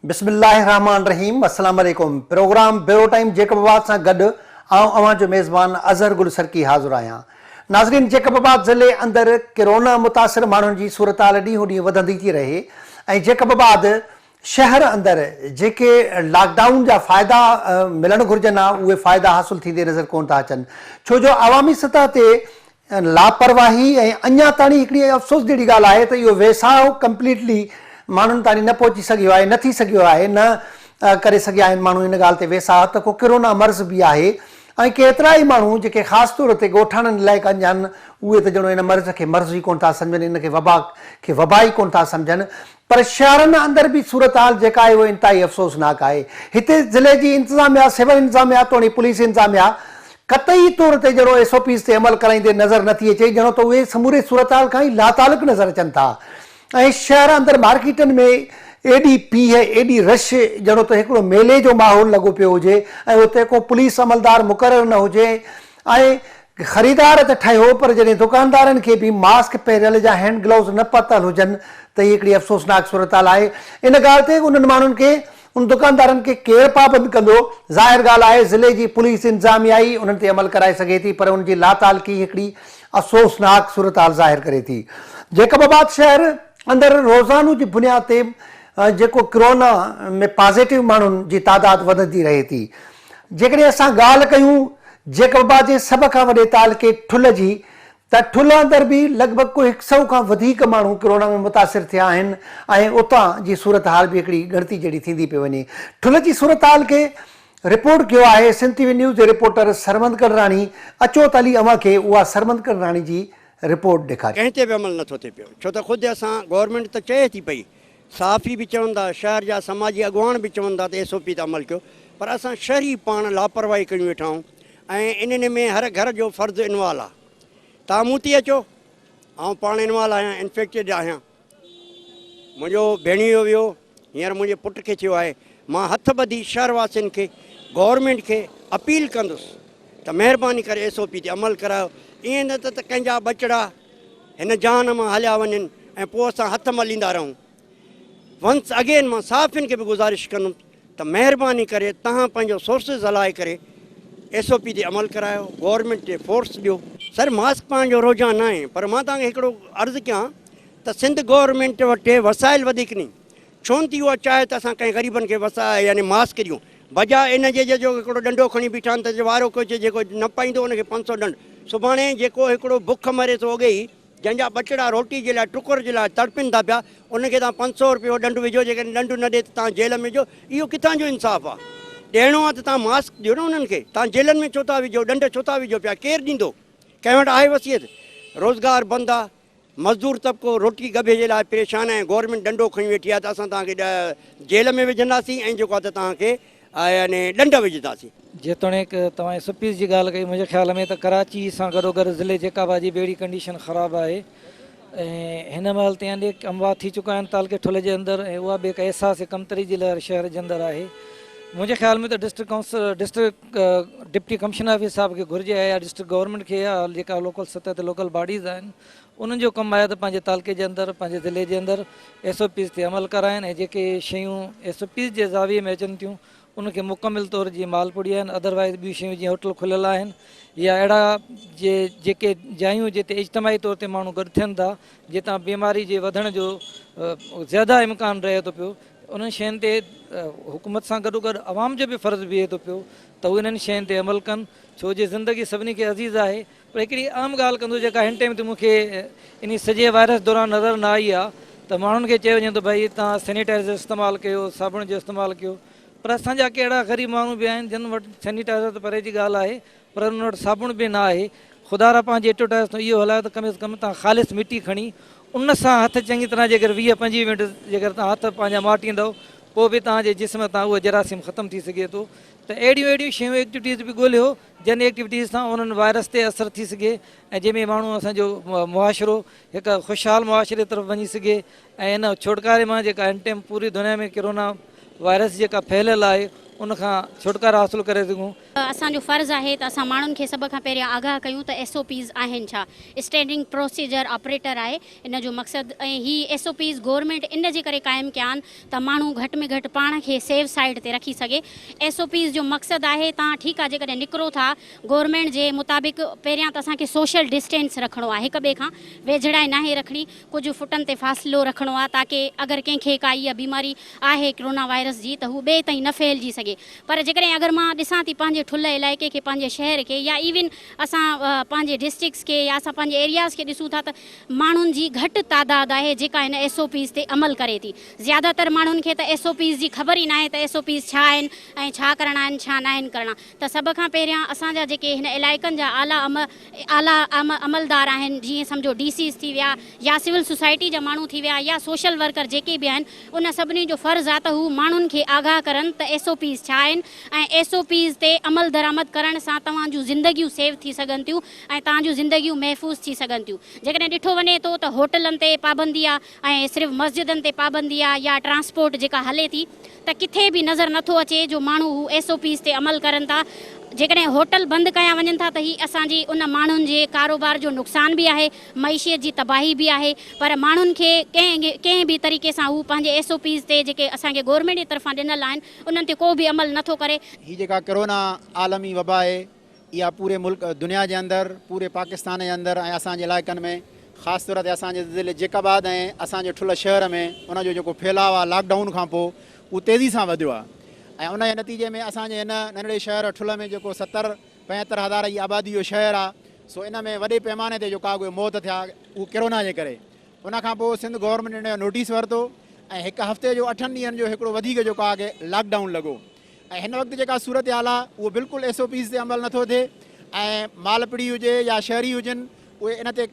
बिस्मिल्लाहिर्रहमानिर्रहीम। अस्सलाम वालेकुम। प्रोग्राम ब्यूरो टाइम जेकबाबाद से गॾु अवां जो मेज़बान अज़हर गुल सरकी हाज़िर आहियां। नाज़रीन, जेकबाबाद ज़िले अंदर कोरोना मुतासिर माण्हुनि जी सूरत हाल ॾींहों ॾींहुं वधंदी थी रहे ऐं जेकबाबाद शहर अंदर जेके लॉकडाउन जा फ़ाइदा मिलणु घुरिजनि उहे फ़ाइदा हासिल थींदे नज़र कोन था अचनि, छो जो अवामी सतह ते लापरवाही ऐं अञा ताईं हिकिड़ी अफ़सोस जहिड़ी ॻाल्हि आहे त इहो वेसाउ कंप्लीटली माण्हुनि ताईं न पहुची सघियो आहे, न थी सघियो आहे, न करे सघिया आहिनि माण्हू इन ॻाल्हि ते वेसा त को कोरोना मर्ज़ बि आहे ऐं केतिरा ई माण्हू जेके ख़ासि तौर ते ॻोठाणनि लाइक़ु आहिनि उहे त ॼणो इन मर्ज़ खे मर्ज़ ई कोन था सम्झनि, इन खे वबा ई कोन था सम्झनि। पर शहरनि अंदर बि सूरत हाल जेका आहे उहा इंतिहाई अफ़सोसनाक आहे। हिते ज़िले जी इंतिज़ामिया, सिविल इंतिज़ामिया तोड़ी पुलिस इंतिज़ामिया क़तई तौर ते ॼणो SOPs ते अमल कराईंदे नज़र नथी अचे, ॼणो त उहे समूरे सूरत हाल खां ई लातालुक नज़र अचनि था। ऐं शहर अंदरि मार्केटनि में एॾी पीह, एॾी रश, ॼणो त हिकिड़ो मेले जो माहौल लॻो पियो हुजे ऐं उते को पुलिस अमलदार मुक़ररु न हुजे ऐं ख़रीदार त ठहियो पर जॾहिं दुकानदारनि खे बि मास्क पहिरियल जा हैंड ग्लव्स न पतल हुजनि त हीअ हिकिड़ी अफ़सोसनाक सूरत हाल आहे। इन ॻाल्हि ते उन्हनि माण्हुनि खे, उन दुकानदारनि खे केरु पाबंद कंदो? ज़ाहिर ॻाल्हि आहे ज़िले जी पुलिस इंतिज़ामिया ई उन्हनि ते अमल कराए सघे थी, पर उनजी लातालकी हिकिड़ी अफ़सोसनाक सूरत हाल ज़ाहिर करे थी। जेकबाबाद शहर अंदरि रोज़ानो जी बुनियाद ते जेको कोरोना में पॉज़िटिव माण्हुनि जी तादाद वधंदी रहे थी। जेकॾहिं असां ॻाल्हि कयूं जेकबाबाद जे सभ खां वॾे तालुके ठुल जी, त ठुल अंदरि बि लॻभॻि को 100 खां वधीक माण्हू कोरोना में मुतासिर थिया आहिनि ऐं उतां जी सूरत हाल बि हिकिड़ी ॻणती जहिड़ी थींदी पई वञे। ठुल जी सूरत हाल खे रिपोर्ट कयो आहे सिंध TV न्यूज़ जे रिपोर्टर सरमंद करराणी। अचो त हली अव्हां खे उहा सरमंद करराणी जी रिपोर्ट ॾेखारी। कंहिं ते बि अमल नथो थिए पियो, छो त ख़ुदि असां गवर्नमेंट त चए थी पई, साफ़ी बि चवनि था, शहर जा समाजी अॻुवान बि चवनि था त SOP ते अमल कयो, पर असां शहरी पाण लापरवाही कयूं वेठा आहियूं ऐं इन्हनि में हर घर जो फ़र्ज़ु इनवॉल्व आहे। तव्हां मूं थी अचो, आउं पाण इनवॉल्व आहियां, इन्फेक्टेड आहियां, मुंहिंजो भेणीयो वियो, हींअर मुंहिंजे पुट खे थियो आहे। मां हथ ॿधी शहरवासियुनि खे, गवर्नमेंट खे अपील कंदुसि त महिरबानी करे SOP ते अमल करायो। ईअं न त कंहिंजा बचड़ा हिन जान मां हलिया वञनि ऐं पोइ असां हथ मलींदा रहूं। वंस अगेन मां साफ़ियुनि खे बि गुज़ारिश कंदुमि त महिरबानी करे तव्हां पंहिंजो सोर्सिस हलाए करे SOP ते अमल करायो, गवर्नमेंट ते फोर्स ॾियो। सर, मास्क पाइण जो रुझान न आहे, पर मां तव्हांखे हिकिड़ो अर्ज़ु कयां त सिंध गवर्नमेंट वटि वसाइल वधीक नी, छो न थी उहा चाहे त असां कंहिं ग़रीबनि खे वसाए यानी मास्क ॾियूं, बजाए इन जे जो हिकिड़ो डंडो खणी बीठा आहिनि त वारो कोई जेको न पाईंदो उनखे 500 दंड। सुभाणे जेको हिकिड़ो बुख मरे थो अॻे ई, जंहिंजा बचड़ा रोटी जे लाइ, टुकुर जे लाइ तड़पिन था पिया, उनखे तव्हां 500 रुपयो दंड विझो, जेकॾहिं दंड न ॾिए त तव्हां जेल में विझो। इहो किथां जो इंसाफ़ु आहे? ॾियणो आहे त तव्हां मास्क ॾियो न उन्हनि खे, तव्हां जेलनि में छो था विझो, दंड छो था विझो पिया? केरु ॾींदो? कंहिं वटि आहे वसियत? रोज़गार बंदि आहे, मज़दूर तबिको रोटी गभे जे लाइ परेशान आहे, गवर्नमेंट डंडो खणी वेठी आहे त असां तव्हांखे जेल में विझंदासीं ऐं जेको आहे त तव्हांखे यानी दंड विझंदासीं। जेतोणीकि तव्हां SOPs जी ॻाल्हि कई, मुंहिंजे ख़्याल में त कराची सां गॾोगॾु ज़िले जेकबाबाद जी बेड़ी कंडीशन ख़राबु आहे ऐं हिन महिल ते अनेक अमवात थी चुका आहिनि तालुके ठुल जे अंदरि ऐं उहा बि हिकु अहसास कमतरी जे लाइ शहर जे अंदरि आहे। मुंहिंजे ख़्याल में त डिस्ट्रिक्ट डिप्टी कमिश्नर ऑफिस साहिब खे घुरिजे आहे या डिस्ट्रिक्ट गवर्नमेंट खे या जेका लोकल सतह ते लोकल बॉडीज़ आहिनि उन्हनि जो कमु आहे त पंहिंजे तालुके जे अंदरि, पंहिंजे ज़िले जे अंदरि SOPs ते अमल कराइनि ऐं जेके शयूं SOPs जे ज़ाविये में अचनि थियूं उनखे मुकमिल तौर जी मालपुड़ी आहिनि। अदरवाइज़ ॿियूं शयूं जीअं होटल खुलियल आहिनि या अहिड़ा जेके जायूं जिते इज्तमाही तौर ते माण्हू गॾु थियनि था, जितां बीमारी जे वधण जो ज़्यादा इम्कान रहे थो पियो, उन्हनि शयुनि ते हुकूमत सां गॾोगॾु आवाम जो बि फ़र्ज़ु बीहे थो पियो त उहे इन्हनि शयुनि ते अमल कनि, छो जे ज़िंदगी सभिनी खे अज़ीज़ आहे। पर हिकिड़ी आम ॻाल्हि कंदो जेका हिन टाइम ते मूंखे इन सॼे वायरस दौरान नज़र न आई आहे त माण्हुनि खे चयो वञे थो भई तव्हां सैनिटाइज़र इस्तेमालु कयो, साबुण जो इस्तेमालु कयो, पर असांजा कहिड़ा ग़रीब माण्हू बि आहिनि जिन वटि सैनिटाइज़र त परे जी ॻाल्हि आहे पर उन वटि साबुण बि न आहे। ख़ुदा रा पंहिंजे एडवर्टाइज़ तो इहो हलायो त कम से कम तव्हां ख़ालिस मिटी खणी उन सां हथ चङी तरह जेकर 20-25 मिंट जेकर तव्हां हथ पंहिंजा माटींदव पोइ बि तव्हांजे जिस्म तां उहो जरासीम ख़तमु थी सघे थो। त अहिड़ियूं शयूं एक्टिविटीज़ बि ॻोल्हियो जिन एक्टिविटीज़ सां उन्हनि वायरस ते असरु थी सघे ऐं जंहिंमें माण्हू असांजो मुआशिरो हिकु ख़ुशहाल मुआशिरे तरफ़ वञी सघे ऐं इन छुटकारे मां जेका हिन टाइम पूरी दुनिया में कोरोना वायरस जेका फैलियल आहे उनखां छुटकारा हासिलु करे सघूं। असांजो फ़र्ज़ु आहे त असां माण्हुनि खे सभ खां पहिरियां आगाह कयूं त SOPs आहिनि छा। स्टैंडिंग प्रोसीजर ऑपरेटर आहे इन जो मक़सदु, ऐं ही SOPs गवर्नमेंट इन जे करे क़ाइमु कया आहिनि त माण्हू घटि में घटि पाण खे सेफ साइड ते रखी सघे। SOPs जो मक़सदु आहे तव्हां ठीकु आहे जेकॾहिं निकिरो था गवर्नमेंट जे मुताबिक़ पहिरियां त असांखे सोशल डिस्टेंस रखिणो आहे, हिक ॿिए खां वेझड़ाई नाहे रखणी, कुझु फुटनि ते फ़ासिलो रखिणो आहे ताकी अगरि कंहिंखे का इहा बीमारी आहे कोरोना वायरस जी त हू ॿिए ताईं न फैलिजी सघे। पर जेकॾहिं अगरि मां ॾिसां थी पंहिंजे ठुल इलाइक़े खे, पंहिंजे शहर खे, या इवन असां पंहिंजे डिस्ट्रिक्ट्स खे या असां पंहिंजे एरियाज़ खे ॾिसूं था त माण्हुनि जी घटि तादाद आहे जेका हिन SOPs ते अमल करे थी। ज़्यादातर माण्हुनि खे त SOPs जी ख़बर ई न आहे त SOPs छा आहिनि ऐं छा करणा आहिनि छा न आहिनि करणा। त सभ खां पहिरियां असांजा जेके हिन इलाइक़नि जा आला अमलदार आहिनि, जीअं सम्झो DCs थी विया या सिविल सोसाइटी जा माण्हू थी विया या सोशल वर्कर जेके बि आहिनि, उन सभिनी जो फ़र्ज़ु आहे त हू माण्हुनि खे आगाह करनि त SOPs छा आहिनि ऐं SOPs ते अमल दरामद करण सां तव्हां जूं ज़िंदगियूं सेव थी सघनि थियूं ऐं तव्हां जूं ज़िंदगियूं महफ़ूज़ थी सघनि थियूं। जेकॾहिं ॾिठो वञे थो त होटलनि ते पाबंदी आहे ऐं सिर्फ़ु मस्जिदनि ते पाबंदी आहे या ट्रांसपोर्ट जेका हले थी, त किथे बि नज़र नथो अचे जो माण्हू हू SOPs ते अमल करनि था। जेकॾहिं होटल बंदि कया वञनि था त ही असांजी उन माण्हुनि जे कारोबार जो नुक़सान बि आहे, मईशियत जी तबाही बि आहे, पर माण्हुनि खे कंहिं बि तरीक़े सां हू पंहिंजे SOPs ते जेके असांखे गवर्नमेंट जी तरफ़ां ॾिनल आहिनि उन्हनि ते को बि अमल नथो करे। ही जेका कोरोना आलमी वबा आहे इहा पूरे मुल्क दुनिया जे अंदरि, पूरे पाकिस्तान जे अंदरि ऐं असांजे इलाइक़नि में ख़ासि तौर ते असांजे ज़िले जैकाबाद ऐं असांजे ठुल शहर में उनजो जेको फैलाव आहे लॉकडाउन खां पोइ उहो तेज़ी सां वधियो आहे ऐं उन जे नतीजे में असांजे हिन नंढड़े शहर ठुल में जेको 70-75 हज़ार जी आबादी जो शहर आहे, सो इन में वॾे पैमाने ते जेका उहे मौत थिया उहो कोरोना जे करे। उनखां पोइ सिंध गवर्नमेंट ने नोटिस वरितो ऐं हिकु हफ़्ते जो 8 ॾींहंनि जो हिकिड़ो वधीक जेको आहे लॉकडाउन लॻो ऐं हिन वक़्तु जेका सूरत हाल आहे उहो बिल्कुलु SOPs ते अमल नथो थिए ऐं मालपड़ी हुजे या शहरी हुजनि उहे इन ते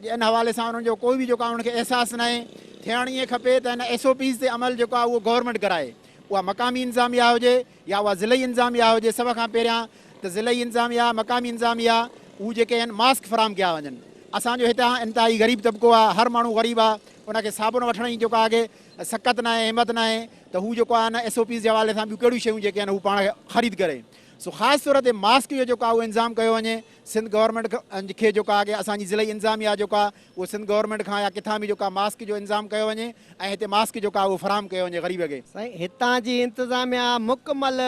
इन हवाले सां उन्हनि जो कोई बि जेको आहे उनखे अहसासु न आहे। थियणु ईअं खपे त हिन SOPs ते अमल जेको आहे उहो गवर्नमेंट कराए, उहा मक़ामी इंतिज़ामिया हुजे या उहा ज़िलई इंतिज़ामिया हुजे। सभ खां पहिरियां त ज़िलई इंतिज़ामिया मक़ामी इंतिज़ामिया उहे जेके आहिनि मास्क फ़राहम कया वञनि। असांजो हितां इंतिहाई ग़रीब तबिको आहे, हर माण्हू ग़रीब आहे, उनखे साबुण वठण जी जेको आहे सख़्त न आहे, हिमत न आहे त हू जेको आहे न SOPs जे हवाले सां ॿियूं कहिड़ियूं शयूं जेके आहिनि हू पाण ख़रीद करे। सो ख़ासि तौर ते मास्क जो जेको आहे उहो इंतिज़ाम कयो वञे। सिंध गवर्नमेंट खे जेको आहे असांजी ज़िलई इंतिज़ामिया जेको आहे उहो सिंध गवर्नमेंट खां या किथां बि जेको आहे मास्क जो इंतिज़ाम कयो वञे ऐं हिते मास्क जेको आहे उहो फ़राहम कयो वञे ग़रीब खे। साईं हितां जी इंतिज़ामिया मुकमल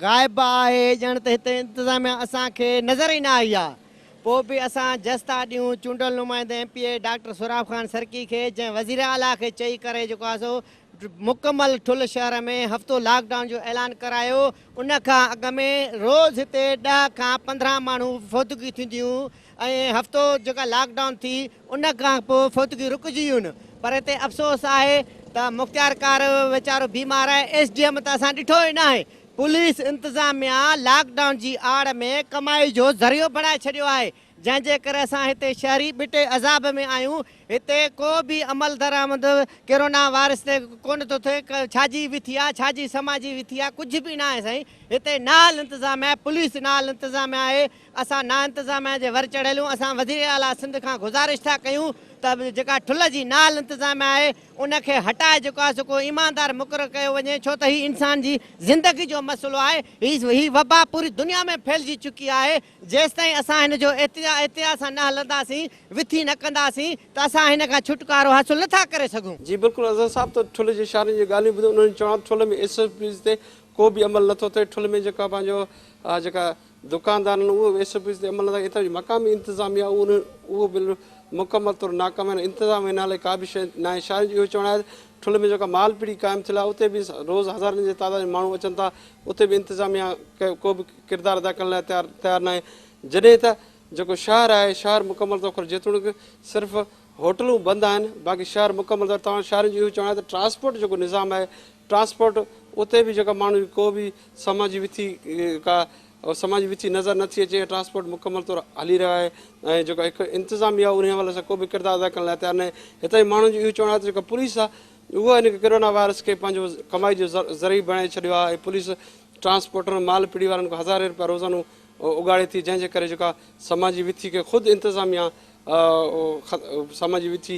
ग़ाइबु आहे, ॼण त हिते इंतिज़ामिया असांखे नज़र ई न आई आहे। पोइ बि असां जस्ता ॾियूं चूंडल नुमाइंदे MPA डॉक्टर सुराब ख़ान सरकी खे, जंहिं वज़ीर आला खे चई करे जेको आहे सो मुकमल ठुल शहर में हफ़्तो लॉकडाउन जो ऐलान करायो। उन खां अॻु में रोज़ हिते 10 खां 15 माण्हू फौतगी थींदियूं ऐं हफ़्तो जेका लॉकडाउन थी उन खां पोइ फौतगी रुकिजी वियूं। पर हिते अफ़सोस आहे त मुख़्तियार कार वीचारो बीमार आहे, SDM त असां ॾिठो ई न आहे। पुलिस इंतिज़ामिया लॉकडाउन जी आड़ में कमाई जो ज़रियो बणाए छॾियो आहे, जंहिंजे करे असां हिते शहरी बिटे अज़ाब में आहियूं। हिते को बि अमल दरामद कोरोना वायरस ते कोन थो थिए, छाजी विथी आहे, छाजी समाजी विथी आहे, कुझु बि न आहे साईं। हिते नाल इंतिज़ाम आहे, पुलिस नाल इंतिज़ाम आहे। असां ना इंतिज़ामिया जे वर चढ़ियलूं। असां वज़ीर आला सिंध खां गुज़ारिश था कयूं त जेका ठुल जी नाल इंतिज़ाम आहे उनखे हटाए जेको आहे सो को ईमानदार मुक़ररु कयो वञे, छो त हीउ इंसान जी ज़िंदगी जो मसइलो आहे। ही वबा पूरी दुनिया में फैलिजी चुकी आहे। जेसिताईं असां हिन जो एहतियात सां न हलंदासीं, विथी न कंदासीं त असां हिन खां छुटकारो हासिलु नथा करे सघूं। जी बिल्कुलु अज़हर साहब, त ठुल जे शहरनि जी ॻाल्हियूं ॿुधो, उन्हनि चवण ठुल में SOPs ते को बि अमल नथो थिए। ठुल में जेका पंहिंजो जेका दुकानदार आहिनि उहे SOPs ते अमल नथा। हितां जी मक़ामी इंतिज़ामिया उहो बिल्कुलु मुकमल तौरु नाकाम आहिनि। इंतिज़ाम नाले का बि शइ न आहे। शहर जो इहो चवणु आहे ठुल में जेका मालपीड़ी क़ाइमु थियल आहे उते बि रोज़ हज़ारनि जे तादाद में माण्हू अचनि था, उते बि इंतिज़ामिया को बि किरदारु अदा करण लाइ तयारु न आहे। जॾहिं त जेको शहर आहे, शहर मुकमल तौर पर जेतोणीकि सिर्फ़ु होटलूं बंदि आहिनि, बाक़ी शहर मुकमल तौर तव्हां शहरनि जो इहो चवणु आहे त ट्रांसपोर्ट जेको निज़ाम आहे, ट्रांसपोर्ट उते बि जेका माण्हू को बि समाजी विथी नज़र नथी अचे। ट्रांसपोर्ट मुकमल तौरु हली रहियो आहे ऐं जेको हिकु इंतिज़ामिया उन हवाले सां को बि किरदारु अदा करण लाइ तयारु न आहे। हितां जी माण्हुनि जो इहो चवणु आहे त जेका पुलिस आहे उहा हिन कोरोना वायरस खे पंहिंजो कमाई जो ज़रियो बणाए छॾियो आहे। पुलिस ट्रांसपोर्टर माल पीड़ी वारनि खां हज़ारे रुपया रोज़ानो उगाड़े थी, जंहिंजे करे जेका समाजी विथी खे ख़ुदि इंतिज़ामिया समाजी विथी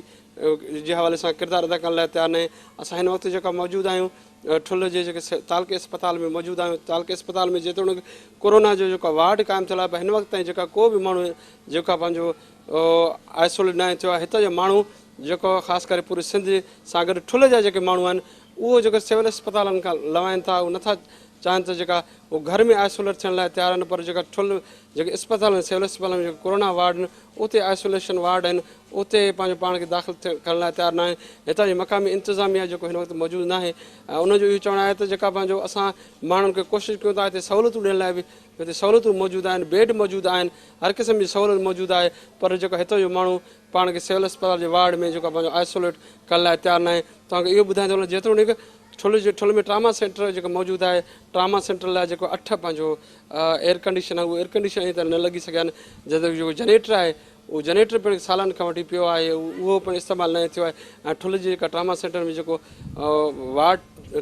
जे हवाले सां किरदारु अदा करण लाइ तयारु न आहे। असां हिन वक़्तु जेका मौजूदु आहियूं ठुल जे जेके तालके अस्पताल में मौजूदु आहियूं। तालके अस्पताल में जेतोणीकि कोरोना जो जेको वार्ड क़ाइमु थियल आहे, पर हिन वक़्त ताईं जेका को बि माण्हू जेका पंहिंजो आइसोलेट न थियो आहे, हितां जा माण्हू जेको ख़ासि करे पूरे सिंध सां गॾु ठुल जा जेके माण्हू आहिनि उहो जेके सिविल अस्पतालनि खां लवाइनि था, उहे नथा चाहिनि त जेका उहो घर में आइसोलेट थियण लाइ तयारु आहिनि, पर जेका ठुल जेके अस्पताल आहिनि सिविल अस्पताल में जेके कोरोना वार्ड आहिनि उते आइसोलेशन वार्ड आहिनि, उते पंहिंजो पाण खे दाख़िल करण लाइ तयारु न आहे। हितां जी मक़ामी इंतिज़ामिया जेको हिन वक़्तु मौजूदु न आहे, ऐं उनजो इहो चवणु आहे त जेका पंहिंजो असां माण्हुनि खे कोशिशि कयूं था हिते सहूलियतूं ॾियण लाइ बि, हिते सहूलियतूं मौजूदु आहिनि, बेड मौजूदु आहिनि, हर क़िस्म जी सहूलियत मौजूदु आहे, पर जेको हितां जो माण्हू पाण खे सिविल अस्पताल जे वार्ड में जेको पंहिंजो आइसोलेट करण लाइ तयारु न आहे। तव्हांखे इहो ॿुधाईंदो वञा जेतोणीकि ठुल में ट्रामा सेंटर जेको मौजूदु आहे, ट्रामा सेंटर लाइ जेको 8 पंहिंजो एयर कंडीशन आहे, उहो एयर कंडीशन अञा ताईं न लॻी सघिया आहिनि। जेको जनरेटर आहे उहो जनरेटर पिणु सालनि खां वठी पियो आहे, उहो पिणु इस्तेमालु न थियो आहे। ऐं ठुल जी जेका ट्रामा सेंटर में जेको वार्ड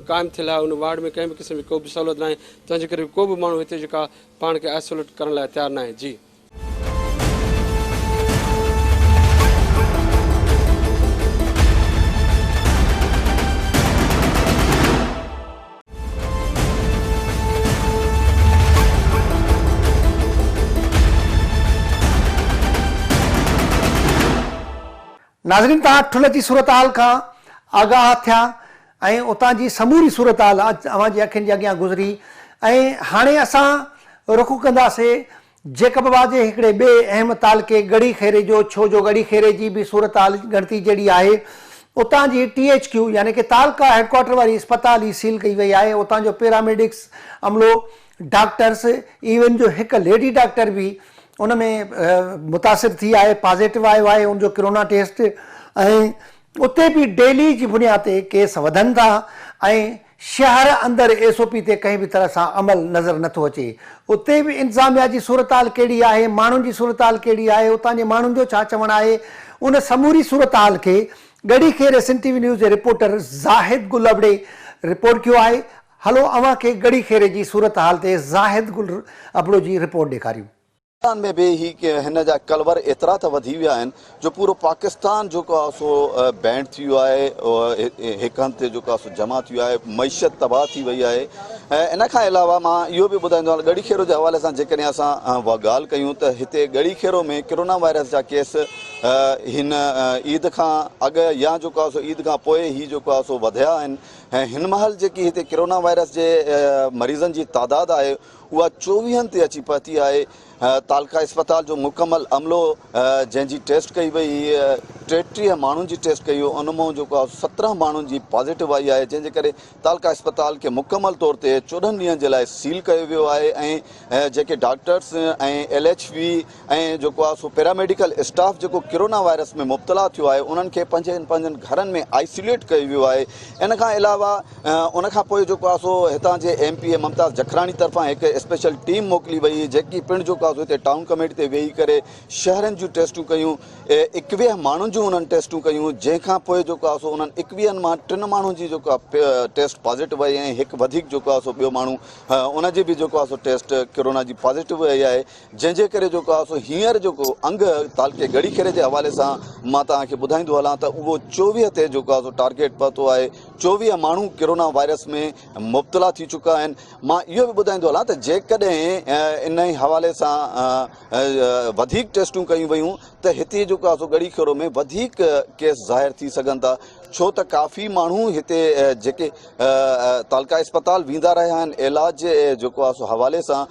क़ाइमु थियल आहे, उन वार्ड में कंहिं बि क़िस्म जी को बि सहूलियत न आहे, तंहिंजे करे को बि माण्हू हिते जेका पाण खे आइसोलेट करण लाइ तयारु न आहे। जी नाज़रीन, तव्हां ठुल जी सूरत हाल खां आगाह थिया ऐं उतां जी समूरी सूरत हाल अव्हांजी अखियुनि जे अॻियां गुज़री। ऐं हाणे असां रुख़ कंदासीं जेकबाबाद जे हिकिड़े ॿिए अहम तालके गड़ी खेरे जो, छो जो गड़ी खेरे जी बि सूरत हाल गणती जहिड़ी आहे। उतां जी THQ यानी कि तालका हेडक्वार्टर वारी अस्पताल ई सील कई वई आहे। उतां जो पैरामेडिक्स अमलो, डॉक्टर्स, इवन जो हिकु लेडी डॉक्टर बि उन में मुतासिर थी आहे, पॉज़िटिव आयो आहे उनजो कोरोना टेस्ट। ऐं उते बि डेली जी बुनियाद ते केस वधनि था ऐं शहर अंदरि SOP ते कंहिं बि तरह सां अमल नज़र नथो अचे। उते बि इंतिज़ामिया जी सूरत हाल कहिड़ी आहे, माण्हुनि जी सूरत हाल कहिड़ी आहे, उतां जे माण्हुनि जो छा चवणु आहे, उन समूरी सूरत हाल खे गड़ी खेरे सिंध TV न्यूज़ जे रिपोर्टर ज़ाहिद गुल अबड़े रिपोर्ट कयो आहे। हलो अव्हांखे गड़ी खेरे जी सूरत हाल ते ज़ाहिद गुल अबड़ो जी रिपोर्ट ॾेखारियूं। में भी ही के हिन जा कलवर एतिरा त वधी विया आहिनि जो पूरो पाकिस्तान जेको आहे सो बैंड थी वियो आहे, हिकु हंधि ते जेको आहे सो जमा थी वियो आहे, मईशत तबाह थी वई आहे। ऐं इन खां अलावा मां इहो बि ॿुधाईंदो आहियां गड़ी खेरो जे हवाले सां जेकॾहिं असां ॻाल्हि कयूं त हिते गड़ी खेरो में कोरोना वायरस जा केस हिन ईद खां अॻु या जेको आहे सो ईद खां पोइ ई जेको आहे सो वधिया आहिनि। ऐं हिन महिल जेकी हिते कोरोना वायरस जे मरीज़नि जी तादाद आहे उहा 24 ते अची पहुती आहे। तालका अस्पताल जो मुकमल अमलो जंहिंजी टेस्ट कई वई, 33 माण्हुनि जी टेस्ट कई, उन मां जेको आहे 17 माण्हुनि जी पॉज़िटिव आई आहे, जंहिंजे करे तालका अस्पताल खे मुकमल तौर ते 14 ॾींहंनि जे लाइ सील कयो वियो आहे। ऐं जेके डॉक्टर्स ऐं LHV ऐं जेको आहे सो पैरामेडिकल स्टाफ जेको कोरोना वायरस में मुब्तला थियो आहे उन्हनि खे पंहिंजनि घरनि में आइसोलेट कयो वियो आहे। इन खां अलावा उन खां पोइ जेको आहे सो हितां जे MP ममताज़ जखरानी तरफ़ां हिकु स्पेशल टीम मोकिली वई, जेकी पिणु जेको आहे सो हिते टाउन कमेटी ते वेही करे शहरनि जूं टेस्टूं कयूं, 21 माण्हुनि जूं उन्हनि टेस्टूं कयूं, जंहिंखां पोइ जेको आहे सो उन्हनि 21 मां 3 माण्हुनि जी जेको आहे टेस्ट पॉज़िटिव आई ऐं हिकु वधीक जेको आहे सो ॿियो माण्हू उनजी बि जेको आहे सो टेस्ट कोरोना जी पॉज़िटिव आई आहे। जंहिंजे करे जेको आहे सो हींअर जेको अंग तालके गड़ी खेरे जे हवाले सां मां तव्हांखे ॿुधाईंदो हलां त उहो 24 ते जेको आहे सो टारगेट पहुतो आहे। 24 माण्हू कोरोना वायरस में मुब्तला थी चुका आहिनि। मां इहो बि ॿुधाईंदो हलां त जेकॾहिं इन हवाले सां वधीक टेस्टूं कयूं वयूं त हिते जेको आहे सो गड़ी खेरो में वधीक केस ज़ाहिर थी सघनि था, छो त काफ़ी माण्हू हिते जेके तालका अस्पताल वेंदा रहिया आहिनि इलाज जेको आहे सो हवाले सां,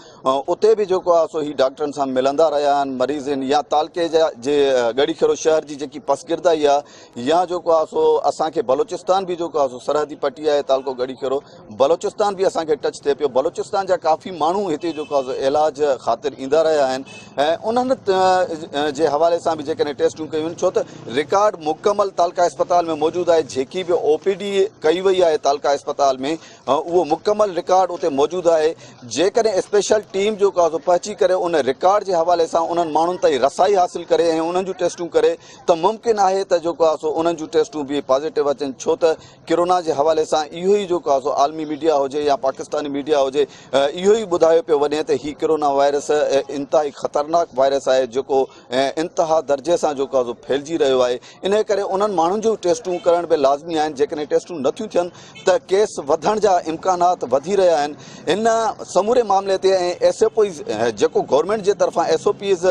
उते बि जेको आहे सो ही डॉक्टरनि सां मिलंदा रहिया आहिनि मरीज़नि, या तालके जे गड़ी खेरो शहर जी जेकी पसगिरदाई आहे, या जेको आहे सो असांखे बलोचिस्तान बि जेको आहे सो सरहदी पट्टी आहे तालको गड़ी खेरो, बलोचिस्तान बि असांखे टच थिए पियो। बलोचिस्तान जा काफ़ी माण्हू हिते जेको आहे सो इलाज ख़ातिर ईंदा रहिया आहिनि ऐं उन्हनि जे हवाले सां बि जेकॾहिं टेस्टूं कयूं आहिनि, छो त रिकॉर्ड मुकमल तालका अस्पताल में मौजूदु आहे। जेकी बि OPD कई वई आहे तालका अस्पताल में उहो मुकमल रिकॉर्ड उते मौजूदु आहे। जेकॾहिं स्पेशल टीम जेको आहे सो पहुची करे उन रिकॉर्ड जे हवाले सां उन्हनि माण्हुनि ताईं रसाई हासिल करे ऐं उन्हनि जूं टेस्टूं करे त मुमकिन आहे त जेको आहे सो उन्हनि जूं टेस्टूं बि पॉज़िटिव अचनि, छो त कोरोना जे हवाले सां इहो ई जेको आहे सो आलमी मीडिया हुजे या पाकिस्तानी मीडिया हुजे, इहो ई ॿुधायो पियो वञे त ही कोरोना वायरस इंतिहाई ख़तरनाक वायरस आहे जेको इंतिहा दर्जे सां जेको आहे सो फैलिजी रहियो आहे। इन करे उन्हनि माण्हुनि जूं टेस्टूं करण करण बि लाज़मी आहिनि। जेकॾहिं टेस्टूं नथियूं थियनि त केस वधण जा इम्कानात वधी रहिया आहिनि। इन समूरे मामले ते ऐं SOPs जेको गवर्नमेंट जे तरफ़ां SOPs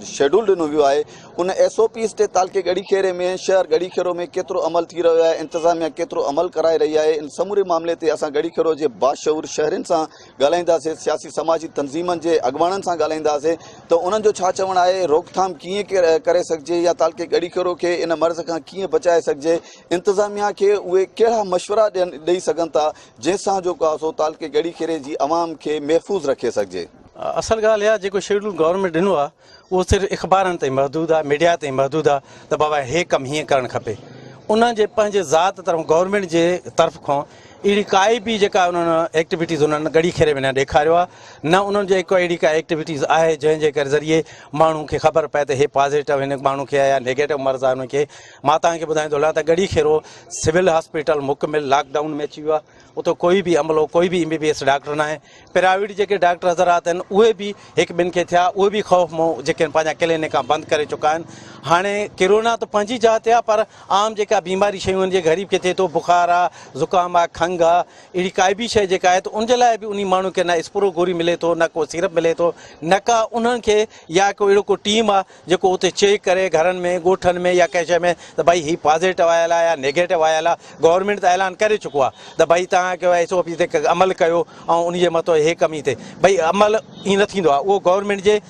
शेड्यूल ॾिनो वियो आहे, उन SOPs ते तालके ॻड़ीखेरे में, शहर ॻड़ीखेरो में केतिरो अमल थी रहियो आहे, इंतिज़ामिया केतिरो अमल कराए रही आहे, इन समूरे मामले ते असां ॻड़ीखेरो जे बाशऊर शहरनि सां ॻाल्हाईंदासीं, सियासी समाजी तंज़ीमनि जे अॻुवाणनि सां ॻाल्हाईंदासीं त उन्हनि जो छा चवणु आहे, रोकथाम कीअं करे सघिजे या तालके ॻड़ीखेरो खे इन मर्ज़ खां कीअं बचाए सघिजे, इंतिज़ामिया खे उहे कहिड़ा मशवरा ॾेई सघनि था जंहिंसां जेको आहे सो तालके ॻड़ीखेरे जी अवाम खे महफ़ूज़ रखे सघिजे। असल ॻाल्हि आहे जेको शेड्यूल गवर्नमेंट ॾिनो आहे उहो सिर्फ़ु अख़बारनि ताईं महदूदु आहे, मीडिया ताईं महदूदु आहे त बाबा हे कमु हीअं करणु खपे। उन्हनि जे पंहिंजे ज़ात तरफ़ गवर्नमेंट जे तरफ़ खां अहिड़ी काई बि जेका उन्हनि एक्टिविटीज़ उन्हनि ॻड़ीखेरे में न ॾेखारियो आहे, न उन्हनि जो अहिड़ी का एक्टिविटीज़ आहे जंहिंजे करे ज़रिए माण्हू खे ख़बर पए त हे पॉज़िटिव हिन माण्हू खे आहे या नेगेटिव मर्ज़ आहे हुनखे। मां तव्हांखे ॿुधाईंदो हलां त ॻड़ीखेरो सिविल हॉस्पिटल मुकमिल लॉकडाउन में अची वियो आहे। उतो कोई बि अमलो, कोई बि MBBS डॉक्टर न आहे। प्राइवेट जेके डॉक्टर हज़रात आहिनि उहे बि हिकु ॿिनि खे थिया, उहे बि ख़ौफ़ मोह जेके पंहिंजा क्लिनिक बंदि करे चुका आहिनि। हाणे कोरोना त पंहिंजी जाइ ते आहे, पर आम जेका बीमारी शयूं आहिनि, जे ग़रीब खे थिए थो, बुखार आहे, ज़ुकाम आहे, खंघि आहे, अहिड़ी काई बि शइ जेका आहे त उनजे लाइ बि उन माण्हू खे न स्प्रो गोरी मिले थो, न को सिरप मिले थो, न का उन्हनि खे या को अहिड़ो को टीम आहे जेको उते चेक करे घरनि में, ॻोठनि में या कंहिं शइ में त भई हीउ पॉज़िटिव आयल आहे या नेगेटिव आयल आहे। गवर्नमेंट त ऐलान करे चुको आहे त भई तव्हां SOP ते अमल कयो ऐं उनजे मथां हे कमी थिए। भई अमल ईअं न थींदो आहे, उहो गवर्नमेंट जे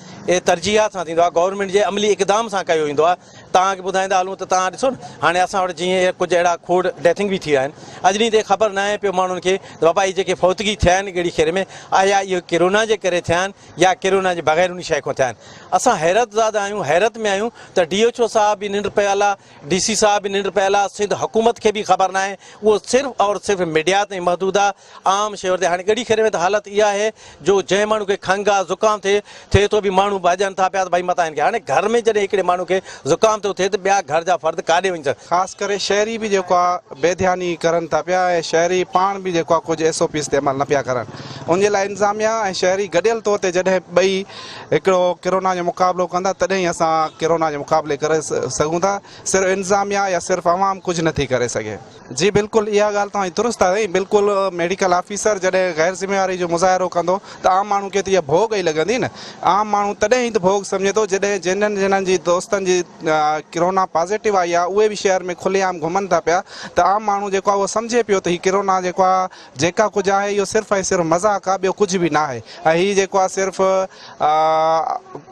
तरजीहात सां थींदो आहे, गवर्नमेंट जे अमली इक़दाम सां कयो वेंदो आहे। तव्हांखे ॿुधाईंदा हलूं त तव्हां ॾिसो न, हाणे असां वटि जीअं कुझु अहिड़ा खोड़ डेथिंग बि थी विया आहिनि, अॼु ॾींहं ते ख़बर न आहे पियो माण्हुनि खे त बाबा इहे जेके फौतगी थिया आहिनि ॻड़ीखेरे में, आया इहो कोरोना जे करे थिया आहिनि या कोरोना जे बग़ैर उन शइ खां थिया आहिनि। असां हैरत ज़ादा आहियूं, हैरत में आहियूं त DHO साहब बि निंड पियल आहे, DC साहब बि निंड पियल आहे, सिंध हुकूमत खे बि ख़बर न आहे, उहो सिर्फ़ु और सिर्फ़ु मीडिया ताईं महदूदु आहे, आम शहर ते। हाणे ॻड़ीखेरे में त हालत इहा आहे जो जंहिं माण्हू खे खंघि आहे, ज़ुकाम थिए थो बि माण्हू भॼनि था पिया त भई मता हिनखे। हाणे घर में जॾहिं हिकिड़े माण्हू खे ज़ुकाम थो थिए त ॿिया घर जा फ़र्द काॾे वञी सघनि। ख़ासि करे शहरी बि जेको आहे बेध्यानी करनि था पिया ऐं शहरी पाण बि जेको आहे कुझु SOPs ते अमल न पिया करनि। उनजे लाइ इंतिज़ामिया ऐं शहरी गॾियल तौर ते जॾहिं ॿई हिकिड़ो कोरोना जो मुक़ाबिलो कंदा तॾहिं ई असां कोरोना जो मुक़ाबले करे सघूं था। सिर्फ़ु इंतिज़ामिया या सिर्फ़ु आवाम कुझु नथी करे सघे। जी बिल्कुलु, इहा ॻाल्हि तव्हां दुरुस्त आहे। बिल्कुलु मेडिकल ऑफिसर जॾहिं गैर ज़िम्मेवारी जो मुज़ाहिरो कंदो त आम माण्हू खे त इहा भोग ई लॻंदी न। आम माण्हू तॾहिं ई त भोग सम्झे थो जॾहिं जिन्हनि जी दोस्तनि जी कोरोना पॉज़िटिव आई आहे उहे बि शहर में खुलेआम घुमनि था पिया, त आम माण्हू जेको आहे उहो सम्झे पियो त हीउ कोरोना जेको आहे जेका कुझु आहे इहो सिर्फ़ु ऐं सिर्फ़ु मज़ाक़ आहे, ॿियो कुझु बि न आहे। ऐं हीउ जेको आहे सिर्फ़ु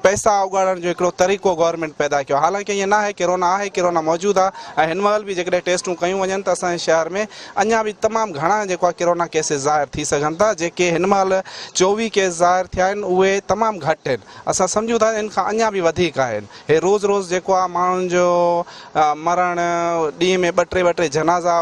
पैसा उगाड़ण जो हिकिड़ो तरीक़ो गवर्नमेंट पैदा कयो। हालांकि ईअं न आहे, कोरोना आहे, कोरोना मौजूदु आहे। ऐं हिन महिल बि जेकॾहिं टेस्टूं कयूं वञनि त असांजे शहर में अञा बि तमामु घणा जेको आहे कोरोना केसिस ज़ाहिर थी सघनि था। जेके हिन महिल 24 केस ज़ाहिर थिया आहिनि उहे तमामु घटि आहिनि। असां सम्झूं था इन खां अञा बि वधीक आहिनि। हे रोज़ु रोज़ु जेको आहे माण्हुनि जो मरण, ॾींहं में 2-3 जनाज़ा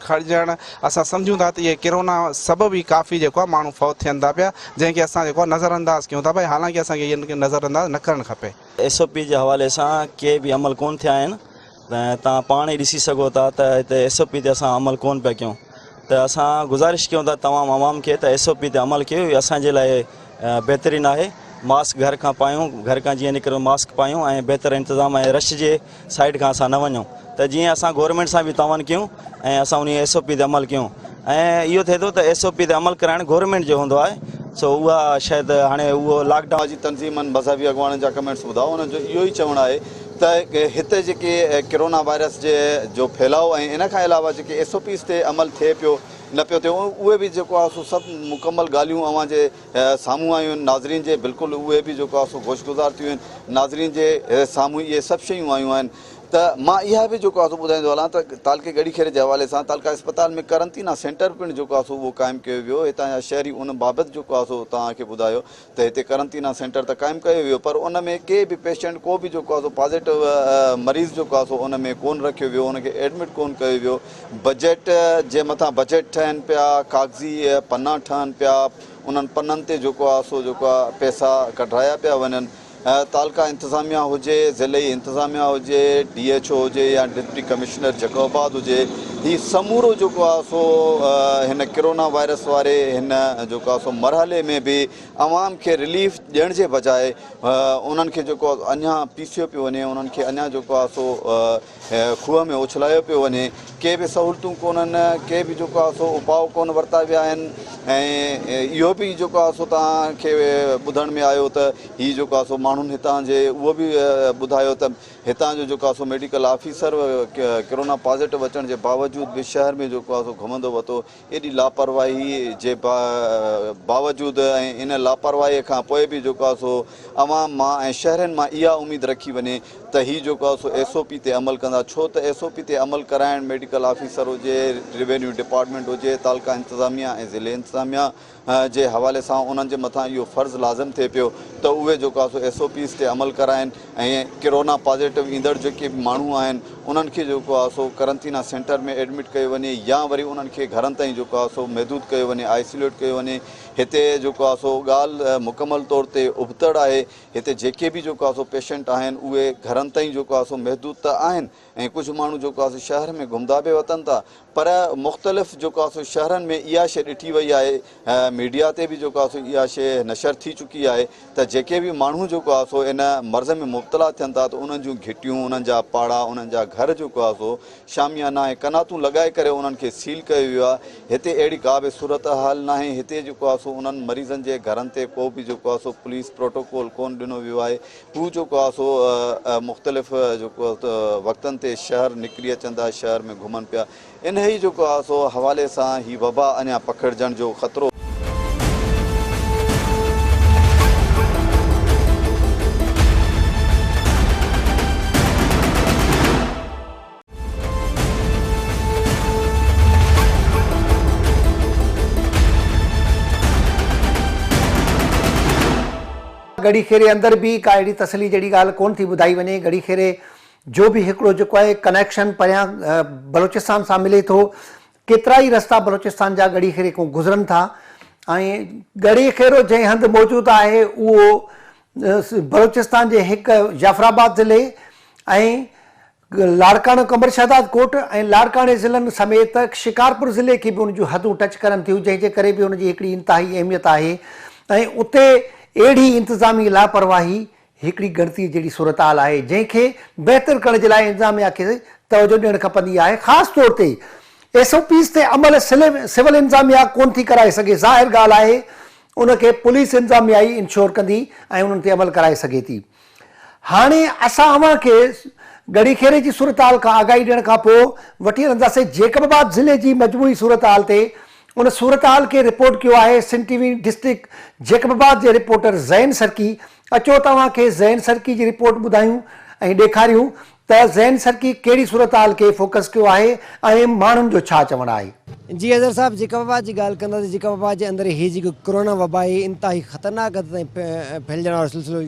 खणजणु, असां सम्झूं था त इहे कोरोना सबबु ई काफ़ी जेको आहे माण्हू फौत थियनि था पिया, जंहिंखे असां जेको आहे नज़रअंदाज़ कयूं था। भई हालांकि असांखे इहे नज़रअंदाज़ न करणु खपे। SOP जे हवाले सां के बि अमल कोन थिया आहिनि त तव्हां पाण ई ॾिसी सघो था त हिते SOP ते असां अमल कोन पिया कयूं। त असां गुज़ारिश कयूं था तमामु आवाम खे त SOP ते अमल कयो, इहो असांजे लाइ बहितरीनु आहे। मास्क घर खां पायूं, घर खां जीअं निकिरो मास्क पायूं ऐं बहितर इंतिज़ाम ऐं रश जे साइड खां असां न वञूं। त जीअं असां गवर्नमेंट सां बि तावन कयूं ऐं असां उन SOP ते अमल कयूं। ऐं इहो थिए थो त SOP ते अमल कराइणु गवर्नमेंट जो हूंदो आहे। सो उहा शायदि हाणे उहो लॉकडाउन जी तंज़ीमनि, मज़हबी अॻुवाणनि जा कमेंट्स ॿुधाओ। उन्हनि जो इहो ई चवणु आहे त हिते जेके कोरोना वायरस जो फैलाव ऐं इन खां अलावा जेके SOPs ते अमल थिए पियो न पियो थिए, उहे बि जेको आहे सो सभु मुकमल ॻाल्हियूं अव्हां जे साम्हूं आयूं आहिनि। नाज़रीन जे बिल्कुलु उहे बि जेको आहे सो गोशगुज़ार थियूं आहिनि। नाज़रीन जे साम्हूं इहे सभु शयूं आयूं आहिनि। त मां इहा बि जेको आहे सो ॿुधाईंदो हलां त तालके ॻड़ीखेरे जे हवाले सां तालका अस्पताल में करंतीना सेंटर पिणु जेको आहे सो उहो क़ाइमु कयो वियो। हितां जा शहरी उन बाबति जेको आहे सो तव्हांखे ॿुधायो त हिते करंतीना सेंटर त क़ाइमु कयो वियो, पर उन में के बि पेशेंट को बि जेको आहे सो पॉज़िटिव मरीज़ जेको आहे सो उन में कोन रखियो वियो, उनखे एडमिट कोन कयो वियो। बजट जे मथां बजट ठहनि पिया, कागज़ी पना ठहनि पिया, उन्हनि पननि ते जेको आहे सो जेको आहे पैसा कढाया पिया वञनि। तालका इंतिज़ामिया हुजे, ज़िले इंतिज़ामिया हुजे, DHO हुजे या डिप्टी कमिश्नर जकोबाद हुजे, ही समूरो जेको आहे सो हिन कोरोना वायरस वारे हिन जेको आहे सो मरहले में बि आवाम खे रिलीफ ॾियण जे बजाए उन्हनि खे जेको अञा पीसियो पियो वञे, उन्हनि खे अञा जेको आहे सो खूह में उछलायो पियो वञे। के बि सहूलियतूं कोन्हनि, के बि जेको आहे सो उपाउ कोन वरिता विया आहिनि। ऐं इहो बि जेको आहे सो तव्हांखे ॿुधण में आयो त हीअ जेको आहे सो माण्हुनि हितां जे उहो बि ॿुधायो त हितां जो जेको आहे so medical officer corona positive अचण जे बावजूद बि शहर में जेको आहे सो घुमंदो वरितो। एॾी लापरवाही जे बावजूदि ऐं इन लापरवाहीअ खां पोइ बि जेको आहे सो अवाम मां ऐं शहरनि मां इहा उमेदु रखी वञे त हीअ जेको आहे सो SOP ते अमल कंदा। छो त SOP ते अमल कराइण मेडिकल ऑफिसर हुजे, रेवेन्यू डिपार्टमेंट हुजे, तालुका इंतिज़ामिया ऐं ज़िले इंतिज़ामिया जे हवाले सां उन्हनि जे मथां इहो फ़र्ज़ु लाज़िम थिए पियो त उहे जेको आहे सो SOPs ते अमल कराइनि ऐं कोरोना पॉज़िटिव ईंदड़ जेके बि माण्हू आहिनि उन्हनि खे जेको आहे सो करंटीना सेंटर में एडमिट कयो वञे या वरी उन्हनि खे घरनि ताईं जेको आहे सो महदूद कयो वञे, आइसोलेट कयो वञे। हिते जेको आहे सो ॻाल्हि मुकमल तौर ते उबतड़ आहे। हिते जेके बि जेको आहे सो पेशेंट आहिनि उहे घरनि ताईं जेको आहे सो महदूद त आहिनि ऐं कुझु माण्हू जेको आहे सो शहर में घुमंदा बि वतन था, पर मुख़्तलिफ़ जेको आहे सो शहरनि में इहा शइ ॾिठी वई आहे, मीडिया ते बि जेको आहे सो इहा शइ नशर थी चुकी आहे त जेके बि माण्हू जेको आहे सो इन मर्ज़ में मुब्तला थियनि था त उन्हनि जूं घिटियूं, उन्हनि जा पाड़ा, उन्हनि जा घर जेको आहे सो शामियाना ऐं कनातूं लॻाए करे उन्हनि खे सील कयो वियो आहे। हिते अहिड़ी का बि सूरत हाल न आहे। हिते जेको आहे सो उन्हनि मरीज़नि जे घरनि ते को बि जेको आहे सो पुलिस प्रोटोकॉल कोन ॾिनो वियो आहे। हू जेको आहे सो मुख़्तलिफ़ जेको वक़्तनि ते शहर निकिरी अचनि था, शहर में घुमनि पिया। इन ई जेको आहे सो हवाले सां ही वबा अञा पकड़जण जो ख़तरो। गड़ी खेरे अंदर भी का अहिड़ी तसली जहिड़ी ॻाल्हि कोन थी ॿुधाई वञे। गड़ी खेरे जो बि हिकिड़ो जेको आहे कनेक्शन परियां बलोचिस्तान सां मिले थो। केतिरा ई रस्ता बलोचिस्तान जा गड़ी खेरे खां गुज़रनि था ऐं गड़ी खेरो जंहिं हंधि मौजूदु आहे उहो बलोचिस्तान जे हिकु जाफराबाद ज़िले ऐं लाड़काणो कमर शहदाद कोट ऐं लाड़काणे ज़िलनि समेत शिकारपुर ज़िले खे बि उन जूं हदूं टच करनि थियूं, जंहिंजे करे बि उनजी हिकिड़ी इंतिहाई अहमियत आहे। ऐं उते अहिड़ी इंतिज़ामी लापरवाही हिकिड़ी गणती जहिड़ी सूरत हाल आहे जंहिंखे बहितर करण जे लाइ इंतिज़ामिया खे तवजो ॾियणु खपंदी आहे। ख़ासि तौर ते SOPs ते अमल सिविल इंतिज़ामिया कोन थी कराए सघे। ज़ाहिर ॻाल्हि आहे उनखे पुलिस इंतिज़ामिया ई इंश्योर कंदी ऐं उन्हनि ते अमल कराए सघे थी। हाणे असां अव्हां खे गड़ी खेरे जी सूरत हाल खां आगाही ॾियण खां पोइ वठी हलंदासीं जेकबाबाद ज़िले जी मजमूई सूरत हाल ते। उन सूरत हाल खे रिपोर्ट कियो आहे सिंध TV डिस्ट्रिक्ट जेकबाबाद जे रिपोर्टर ज़ैन सरकी। अचो तव्हांखे ज़ैन सरकी जी रिपोर्ट ॿुधायूं ऐं ॾेखारियूं त ज़ैन सरकी कहिड़ी सूरत हाल खे फोकस कयो आहे ऐं माण्हुनि जो छा चवणु आहे। जी अज़र साहब, जेकबाबाद जी ॻाल्हि कंदासीं। जेकबाबाद जे अंदरि हीअ जेको कोरोना वबा आहे इंतिहाई ख़तरनाक हद ताईं फैलजण वारो सिलसिलो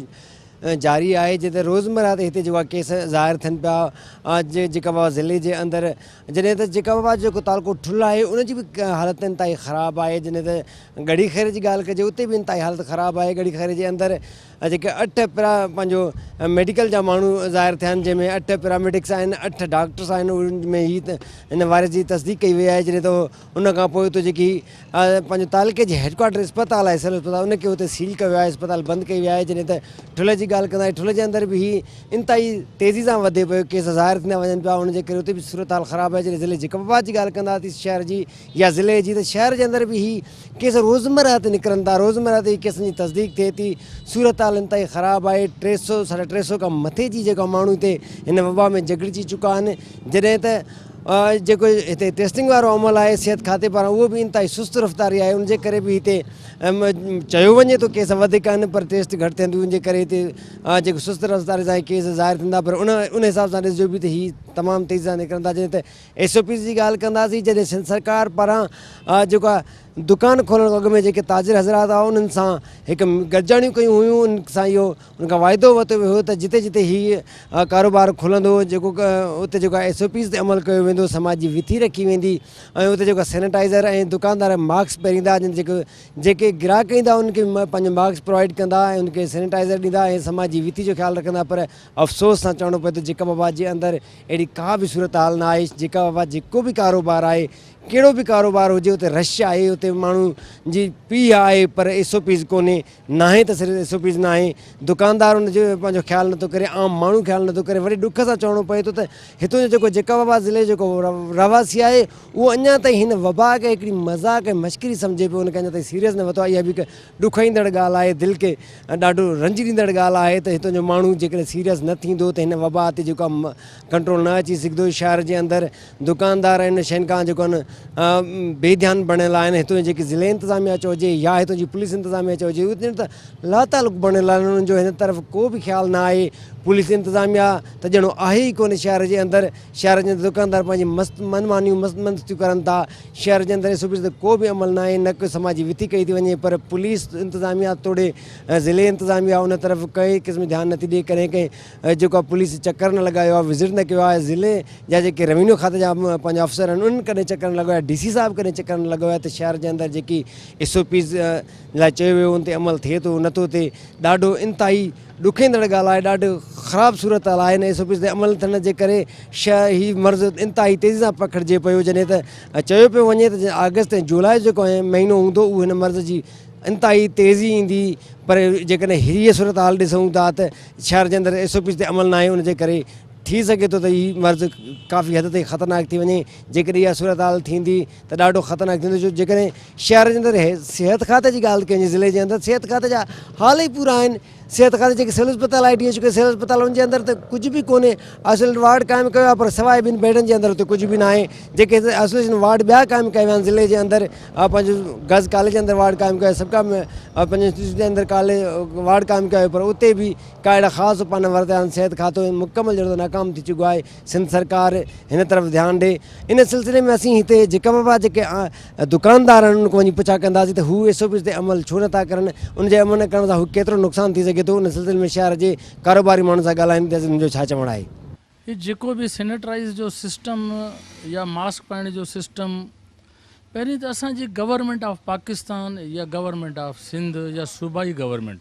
जारी आहे, जिते रोज़मर्रा ते हिते जेको आहे केस ज़ाहिर थियनि पिया। जेकबाबाद ज़िले जे अंदरि जॾहिं त जेकबाबाद जेको तालुको ठुल आहे उनजी बि हालत इंतिहाई ख़राबु आहे। जॾहिं त गड़ी खेरे जी ॻाल्हि कजे उते बि इंतिहाई हालत ख़राबु आहे। गड़ी खेरे जे अंदरि जेके 8 पंहिंजो मेडिकल जा माण्हू ज़ाहिर थिया आहिनि, जंहिंमें 8 पैरामेडिक्स आहिनि, 8 डॉक्टर्स आहिनि। उनमें हीअ हिन वायरस जी तस्दीक कई वई आहे। जॾहिं त उन खां पोइ हुते जेकी पंहिंजो तालुके जी हेडक्वाटर इस्पताल आहे सिविल इस्पताल उनखे हुते सील कयो आहे, इस्पताल बंदि कई वई आहे। जॾहिं त ठुल जी ॻाल्हि कंदा ठुल जे अंदरि बि हीअ इंतिहाई तेज़ी सां वधे पियो, केस ज़ाहिर थींदा वञनि पिया। उनजे करे उते बि सूरत हाल ख़राबु आहे। जॾहिं ज़िले जेकबाबाद जी ॻाल्हि कंदासीं शहर जी या ज़िले जी, त शहर जे अंदरि बि हीअ केस रोज़मर्रा ते निकिरनि था। रोज़मर्रा ते केसनि जी तस्दीक थिए थी। सूरत हाल इंतिहाई ख़राबु आहे। 300 साढे 300 खां मथे जी जेका माण्हू हिते हिन वबा में जगड़िजी चुका आहिनि। जॾहिं त जेको हिते टेस्टिंग वारो अमल आहे सिहत खाते पारां उहो बि इंतिहाई सुस्त रफ़्तारी आहे। उनजे करे बि हिते चयो वञे थो केस वधीक आहिनि पर टेस्ट घटि थियनि थियूं। उनजे करे हिते जेको सुस्त रफ़्तारी सां केस ज़ाहिर थींदा, पर उन हिसाब सां ॾिसिजो बि त हीअ तमामु तेज़ी सां निकिरनि था। जॾहिं त SOPs जी ॻाल्हि कंदासीं, जॾहिं सिंध सरकार पारां जेको आहे दुकान खोलण अॻु में जेके ताजिर हज़रात हुआ उन्हनि सां हिकु गॾिजाणियूं कयूं हुयूं, उन सां इहो उनखां वाइदो वरितो वियो हुयो त जिते जिते हीउ कारोबार खुलंदो जेको उते जेको SOPs ते अमल कयो वेंदो, समाज जी विथी रखी वेंदी ऐं उते जेको सैनिटाइज़र ऐं दुकानदार मास्क पहिरींदा, जेके ग्राहक ईंदा उनखे पंहिंजो मास्क प्रोवाइड कंदा ऐं उनखे सैनिटाइज़र ॾींदा ऐं समाज जी विथी जो ख़्यालु रखंदा। पर अफ़सोस सां चवणो पए त जेकाबाद जे अंदरि अहिड़ी का बि सूरत हाल न आहे। जेकाबाद जेको बि कारोबार आहे, कहिड़ो बि कारोबार हुजे, उते रश आहे, उते माण्हू जी पीउ आहे, पर SOPs कोन्हे। नाहे त सिर्फ़ु SOPs न आहे, दुकानदार उनजो पंहिंजो ख़्यालु नथो करे, आम माण्हू ख़्यालु नथो करे। वरी ॾुख सां चवणो पए थो त हितां जो जेको जेकाबाद ज़िले जो जेको रवासी आहे उहो अञा ताईं हिन वबा खे हिकिड़ी मज़ाक़ ऐं मश्करी सम्झे पियो, उनखे अञा ताईं सीरियस न वरितो आहे। इहा बि हिकु ॾुख ईंदड़ ॻाल्हि आहे, दिलि खे ॾाढो रंज ॾींदड़ ॻाल्हि आहे त हितां जो माण्हू जेकॾहिं सीरियस न थींदो त हिन वबा ते जेको कंट्रोल न अची सघंदो। शहर जे अंदरि दुकानदार इन शयुनि खां जेको आहिनि बेध्यान बणियल आहिनि। हितां जी जेकी ज़िले इंतिज़ामिया चइजे या हितां जी पुलिस इंतिज़ामिया चइजे, उते त लातालुक बणियल आहिनि। उन्हनि जो हिन तरफ़ को बि ख़्यालु न आहे। पुलिस इंतिज़ामिया त ॼणो आहे ई कोन्हे शहर जे अंदरि। शहर जे अंदरि दुकानदार पंहिंजी मनमानियूं मस्तियूं करनि था। शहर जे अंदरि SOPs ते को बि अमल न आहे, न को समाजी विथी कई थी वञे। पर पुलिस इंतिज़ामिया तोड़े ज़िले इंतिज़ामिया उन तरफ़ कंहिं क़िस्म ध्यानु नथी ॾिए। कंहिं जेको आहे पुलिस चकर न लॻायो आहे, विज़िट न कयो आहे। ज़िले जा जेके रेवेन्यू खाते जा पंहिंजा अफ़सर आहिनि उन्हनि कॾहिं चकर न लॻायो आहे, DC साहिब कॾहिं चकर न लॻायो आहे त शहर जे अंदरि जेकी SOPs लाइ चयो वियो उन ते अमल थिए थो नथो थिए। ॾाढो इंतिहाई ॾुखींदड़ ॻाल्हि आहे, ॾाढो ख़राबु सूरत हाल आहे। हिन SOPs ते अमल थियण जे करे हीउ मर्ज़ इंतिहाई तेज़ी सां पखिड़िजे पियो। जॾहिं त चयो पियो वञे त अगस्त ऐं जुलाई जेको महीनो हूंदो उहो हिन मर्ज़ जी इंतिहाई तेज़ी ईंदी। पर जेकॾहिं हीअ सूरत हाल ॾिसूं था त शहर जे अंदरि SOPs ते अमल न आहे, उनजे करे थी सघे थो त हीउ मर्ज़ काफ़ी हद ताईं ख़तरनाक थी वञे। जेकॾहिं इहा सूरत हाल थींदी त ॾाढो ख़तरनाक थींदो। छो जेकॾहिं शहर जे अंदरि सिहत खाते जी ॻाल्हि कयूं, ज़िले जे अंदरि सिहत खाते जा हाल ई पूरा आहिनि। सिहत खाते जेके सिविल अस्पताल आहे, DHQ सिविल अस्पताल, उनजे अंदरि त कुझु बि कोन्हे। आइसोलेशन वार्ड क़ाइमु कयो आहे, पर सवाइ ॿिनि बेडनि जे अंदरि उते कुझु बि न आहे। जेके आइसोलेशन वार्ड ॿिया क़ाइमु कया विया आहिनि ज़िले जे अंदरि, पंहिंजो गज़ कॉलेज जे अंदरि वार्ड क़ाइमु कयो आहे, सबका पंहिंजे इंस्टीट्यूट जे अंदरि वार्ड क़ाइमु कयो, पर उते बि का अहिड़ा ख़ासि उपाउ न वरिता आहिनि। सिहत खातो मुकमल जहिड़ो नाकाम थी चुको आहे। सिंध सरकार हिन तरफ़ ध्यानु ॾिए। इन सिलसिले में असीं हिते जेकाबाद जेके दुकानदार आहिनि उनको वञी पुछा कंदासीं त हू SOPs ते अमल छो नथा करनि, उनजे अमल न करण सां हू केतिरो नुक़सानु थी सघे थो। उन सिलसिले में शहर जे कारोबारी माण्हुनि सां ॻाल्हाइनि त मुंहिंजो छा चवणु आहे। ये जेको बि सैनिटाइज़ जो सिस्टम या मास्क पाइण जो सिस्टम, पहिरीं त असांजी गवर्नमेंट ऑफ पाकिस्तान या गवर्नमेंट ऑफ सिंध या सूबाई गवर्नमेंट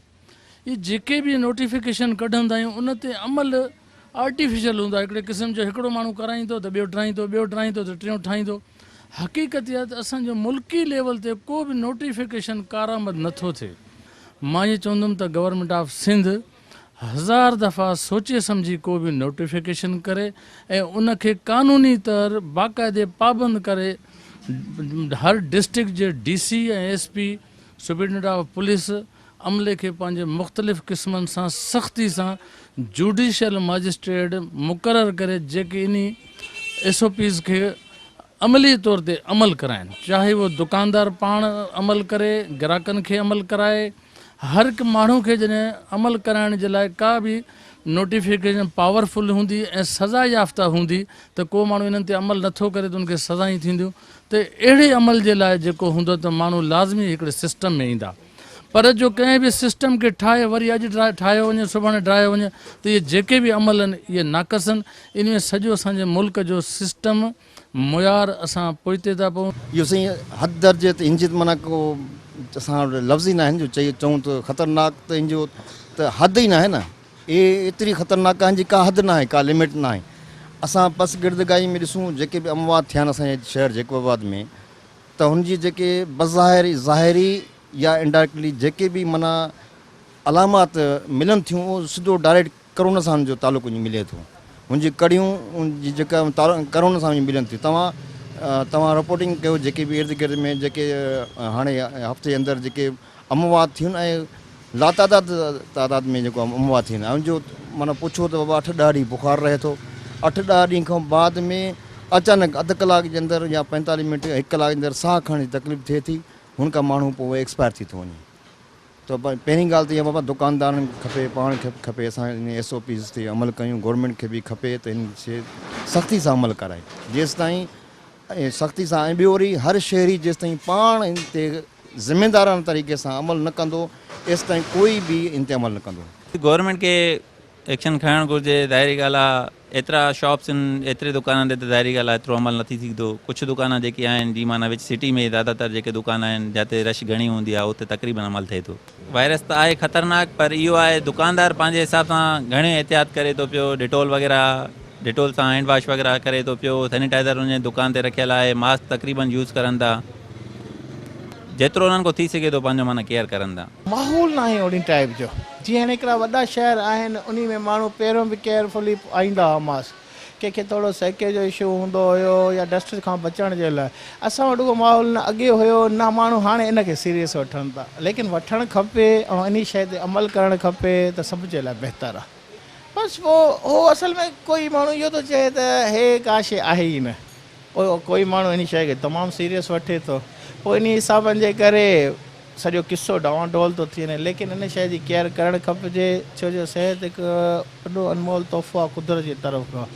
ये जेके बि नोटिफिकेशन कढंदा आहियूं उन ते अमल आर्टिफिशियल हूंदो आहे। हिकिड़े क़िस्म जो हिकिड़ो माण्हू कराईंदो त ॿियो ठाहींदो, ॿियो ठाहींदो त टियों ठाहींदो। हक़ीक़त इहा त असांजो मुल्की लेवल ते को बि नोटिफिकेशन कारआमद नथो थिए। मां इहो चवंदुमि त गवर्नमेंट ऑफ सिंध 1000 दफ़ा सोचे सम्झी को बि नोटिफिकेशन करे ऐं उनखे क़ानूनी तौर बाक़ाइदे पाबंद करे हर डिस्ट्रिक्ट जे DC ऐं SP सुप्रिंटेंडेंट ऑफ पुलिस अमले खे पंहिंजे मुख़्तलिफ़ क़िस्मनि सां सख़्ती सां जुडिशियल मजिस्ट्रेट मुक़ररु करे जेके इन SOPs खे अमली तौर ते अमल कराइनि। चाहे उहो दुकानदार पाण अमल करे, ग्राहकनि खे अमल कराए, हर हिकु माण्हू खे जॾहिं अमल कराइण जे लाइ का बि नोटिफिकेशन पावरफुल हूंदी ऐं सज़ा याफ़्ता हूंदी त को माण्हू इन्हनि ते अमल नथो करे त उनखे सज़ायूं थींदियूं। त अहिड़े अमल जे लाइ जेको हूंदो त माण्हू लाज़मी हिकिड़े सिस्टम में ईंदा। पर जो कंहिं बि सिस्टम खे ठाहे वरी अॼु ठाहियो वञे, सुभाणे ठाहियो वञे त इहे जेके बि अमल आहिनि इहे नाक़स आहिनि। इन में सॼो असांजे मुल्क जो सिस्टम मुयार असां पोइते था पऊं। इहो साईं हद दर्जे ते इंजित माना को असां वटि लफ़्ज़ ई न आहिनि जो चऊं त ख़तरनाक त इन जो त हद ई न आहे न। एतिरी ख़तरनाक आहिनि जी का हद न आहे, का लिमिट न आहे। असां पस गिरदगाई में ॾिसूं जेके बि अमवात थिया आहिनि असांजे शहर जेकाबाद में, त हुनजी जेके बज़ाहिरी ज़ाहिरी या इनडायरेक्टली जेके बि माना अलामात मिलनि थियूं उहो सिधो डायरेक्ट करोना सां जो तालुक़ु मिले थो। हुनजी कड़ियूं जी जेका करोना सां मिलनि थियूं। तव्हां रिपोर्टिंग कयो जेके बि इर्द गिर्द में जेके हाणे हफ़्ते जे अंदरि जेके अमवात थियूं ऐं तादाद में जेको अमवात थियनि ऐं जो माना पुछो त बाबा 8-10 ॾींहं बुखार रहे थो। 8-10 ॾींहं खां बाद में अचानक अधु कलाक जे अंदरि या 45 मिंट 1 कलाक जे अंदरि साह खणण जी तकलीफ़ थिए थी। हुन खां माण्हू पोइ एक्सपायर थी थो वञे। त पहिरीं ॻाल्हि त इहा बाबा दुकानदारनि खे खपे, पाण खे खपे असां इन SOPs ते अमल कयूं। गवर्नमेंट खे बि खपे त हिन शइ सख़्ती सां अमल कराए। जेसिताईं सख़्ती सां ऐं ॿियो वरी हर शहरी जेसि ताईं पाण इन ते ज़िमेदाराना तरीक़े सां अमल न कंदो तेसि ताईं कोई बि इन ते अमल न कंदो। गवर्नमेंट खे एक्शन खणणु घुरिजे। ज़ाहिरी ॻाल्हि आहे एतिरा शॉप्स आहिनि, एतिरे दुकाननि ते त ज़ाहिरी ॻाल्हि आहे एतिरो अमल नथी थींदो। कुझु दुकान जेके आहिनि जी माना विच सिटी में ज़्यादातर जेके दुकान आहिनि जिते रश घणी हूंदी आहे उते तक़रीबन अमल थिए थो। वायरस त आहे ख़तरनाक, पर इहो आहे दुकानदार पंहिंजे हिसाब सां घणे एहतियात करे थो पियो। डिटोल सां हैंड वॉश वग़ैरह करे थो पियो। सैनिटाइज़र उन दुकान ते रखियल आहे। मास्क तक़रीबन यूज़ करनि था। जेतिरो उन्हनि को थी सघे थो पंहिंजो माना केयर करनि था। माहौल न आहे ओड़ी टाइप जो। जीअं हाणे हिकिड़ा वॾा शहर आहिनि उन में माण्हू पहिरियों बि केयरफुली आईंदा हुआ मास्क, कंहिंखे थोरो सेके जो इशू हूंदो हुयो या डस्ट खां बचण जे लाइ। असां वटि उहो माहौल न अॻे हुयो न माण्हू हाणे इन खे सीरियस वठनि था, लेकिन वठणु खपे ऐं इन शइ ते अमल करणु खपे त सभ जे लाइ बहितरु आहे। बसि उहो असल में कोई माण्हू इहो थो चए त हे का शइ आहे ई न, कोई माण्हू इन शइ खे तमामु सीरियस वठे थो। पोइ इन हिसाबनि जे करे सॼो किसो डावाडोल थो थी वञे। लेकिन इन शइ जी केयर करणु खपिजे, छो जो सिहत हिकु वॾो अनमोल तोहफ़ो आहे कुदरत जी तरफ़ खां।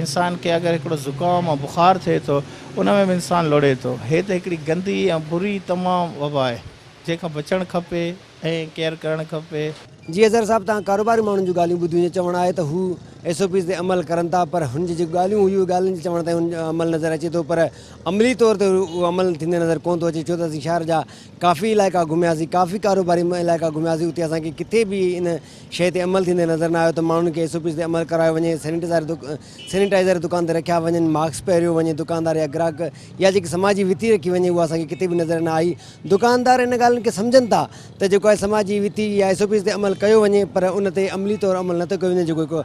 इंसान खे अगरि हिकिड़ो ज़ुकाम ऐं बुख़ार थिए थो उन में बि इंसानु लोड़े थो। हे त हिकिड़ी गंदी ऐं बुरी तमामु वबा आहे जंहिंखां बचणु खपे ऐं केयर करणु खपे। जी अज़हर साहब, तव्हां कारोबारी माण्हुनि जूं ॻाल्हियूं ॿुधियूं। चवणु आहे त हू SOPs ते अमल करनि था, पर हुन जी जेकी ॻाल्हियूं हुयूं ॻाल्हियुनि जे चवण ते हुन अमल नज़र अचे थो, पर अमली तौर ते उहो अमल थींदे नज़र कोन थो अचे। छो त असीं शहर जा काफ़ी इलाइक़ा घुमियासीं, काफ़ी कारोबारी इलाइक़ा घुमियासीं, उते असांखे किथे बि इन शइ ते अमल थींदे नज़र न आयो त माण्हुनि खे SOPs ते अमल करायो वञे, सैनिटाइज़र दुकान ते रखिया वञनि, मास्क पहिरियो वञे दुकानदार या ग्राहक, या जेकी समाजी विती रखी वञे उहा असांखे किथे बि नज़र न आई। दुकानदार इन ॻाल्हियुनि खे सम्झनि था त जेको आहे समाजी विती या SOPs ते अमल कयो वञे, पर उन ते अमली तौरु अमल नथो कयो वञे, जेको हिकु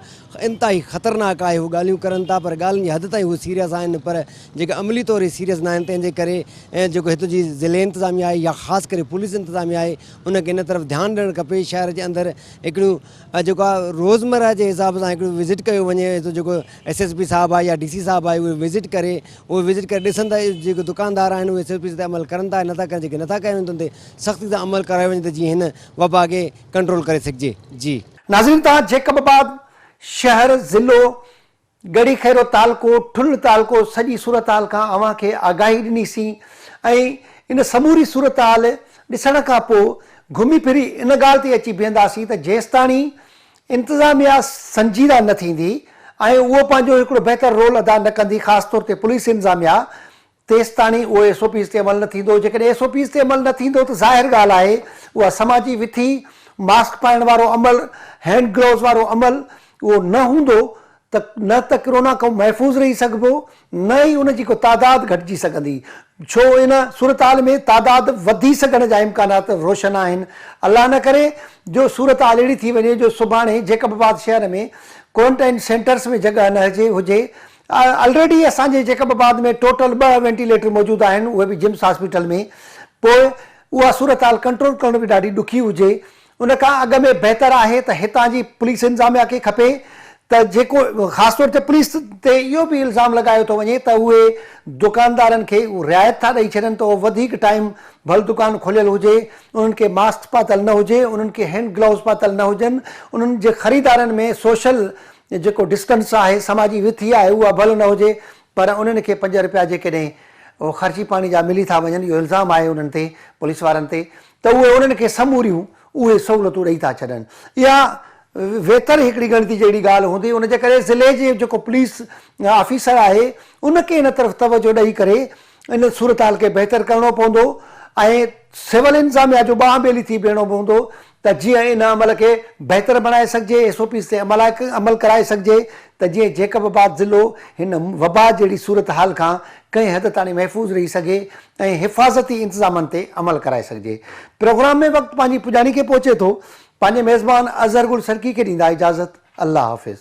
इंतिहाई ख़तरनाक आहे। हू ॻाल्हियूं करनि था, पर ॻाल्हियुनि जी हद ताईं उहे सीरियस आहिनि, पर जेके अमली तौरु सीरियस न आहिनि। तंहिंजे करे ऐं जेको हिते जी ज़िले इंतिज़ामिया आहे या ख़ासि करे पुलिस इंतिज़ामिया आहे उनखे इन तरफ़ ध्यानु ॾियणु खपे। शहर जे अंदरि हिकिड़ियूं जेको आहे रोज़मर्रा जे हिसाब सां हिकिड़ो विज़िट कयो वञे। हिते जेको SSP साहिबु आहे या DC साहिबु आहे उहे विज़िट करे ॾिसनि था जेके दुकानदार आहिनि उहे SOPs ते अमल करनि था नथा कनि, जेके नथा कनि उन ते सख़्ती सां अमल करायो वञे त जीअं हिन वबा खे कंट्रोल करे सघिजे। जी नाज़रीन, तव्हां जेकबाबाद शहर ज़िलो गड़ी खैरो तालको ठुल तालको सॼी सूरत हाल खां अव्हां खे आगाही ॾिनीसीं ऐं इन समूरी सूरत हाल ॾिसण खां पोइ घुमी फिरी इन ॻाल्हि ते अची बीहंदासीं त जेसिताणी इंतिज़ामिया संजीदा न थींदी ऐं उहो पंहिंजो हिकिड़ो बहितरु रोल अदा न कंदी, ख़ासि तौर ते पुलिस इंतिज़ामिया, तेसिताणी उहो SOPs ते अमल न थींदो। जेकॾहिं SOPs ते अमल न थींदो त ज़ाहिर ॻाल्हि आहे उहा समाजी विथी, मास्क पाइण वारो अमल, हैंड ग्लव्स वारो अमल उहो न हूंदो त न त कोरोना खां महफ़ूज़ रही सघिबो, न ई उन जी को तादाद घटिजी सघंदी। छो इन सूरत हाल में तादाद वधी सघण जा इम्कानात रोशन आहिनि। अलाह न करे जो सूरत हाल अहिड़ी थी वञे जो सुभाणे जेकबाबाद शहर में क्वारंटाइन सेंटर्स में जॻह न हुजे। ऑलरेडी असांजे जेकबाबाद में टोटल 2 वेंटिलेटर मौजूदु आहिनि, उहे बि जिम्स हॉस्पिटल में। पोइ उहा सूरत हाल कंट्रोल करण बि ॾाढी ॾुखी हुजे। उन खां अॻु में बहितरु आहे त हितां जी पुलिस इंतिज़ामिया खे खपे त जेको ख़ासि तौर ते पुलिस ते इहो बि इल्ज़ाम लॻायो थो वञे त उहे दुकानदारनि खे रिआयत था ॾेई छॾनि त उहो वधीक टाइम भल दुकान खोलियल हुजे, उन्हनि खे मास्क पातल न हुजे, उन्हनि खे हैंड ग्लव्स पातल न हुजनि, उन्हनि जे ख़रीदारनि में सोशल जेको डिस्टेंस आहे, समाजी विथी आहे, उहा भल न हुजे, पर उन्हनि खे 5 रुपया जेकॾहिं उहो ख़र्ची पाणी जा मिली था वञनि, इहो इल्ज़ाम आहे उन्हनि ते, पुलिस वारनि ते, त उहे उन्हनि खे समूरियूं उहे सहूलियतूं ॾेई था छॾनि। इहा वेतर हिकिड़ी ॻणती जहिड़ी ॻाल्हि हूंदी। उनजे करे ज़िले जे जेको पुलिस ऑफिसर आहे उनखे इन तरफ़ तवजो ॾेई करे इन सूरत हाल खे बहितरु करिणो पवंदो ऐं सिविल इंतिज़ामिया जो ॿांह ॿेली थी बीहणो पवंदो त जीअं इन अमल खे बहितरु बणाए सघिजे, SOPs ते अमल कराए सघिजे, त जीअं जेकबाबाद ज़िलो हिन वबा जहिड़ी सूरत हाल खां कंहिं हद ताईं महफ़ूज़ रही सघे ऐं हिफ़ाज़ती इंतिज़ामनि ते अमल कराए सघिजे। प्रोग्राम में वक़्तु पंहिंजी पुॼाणी खे पहुचे थो। पंहिंजे मेज़बान अज़हर गुल सरकी खे ॾींदा इजाज़त। अल्लाह हाफ़िज़।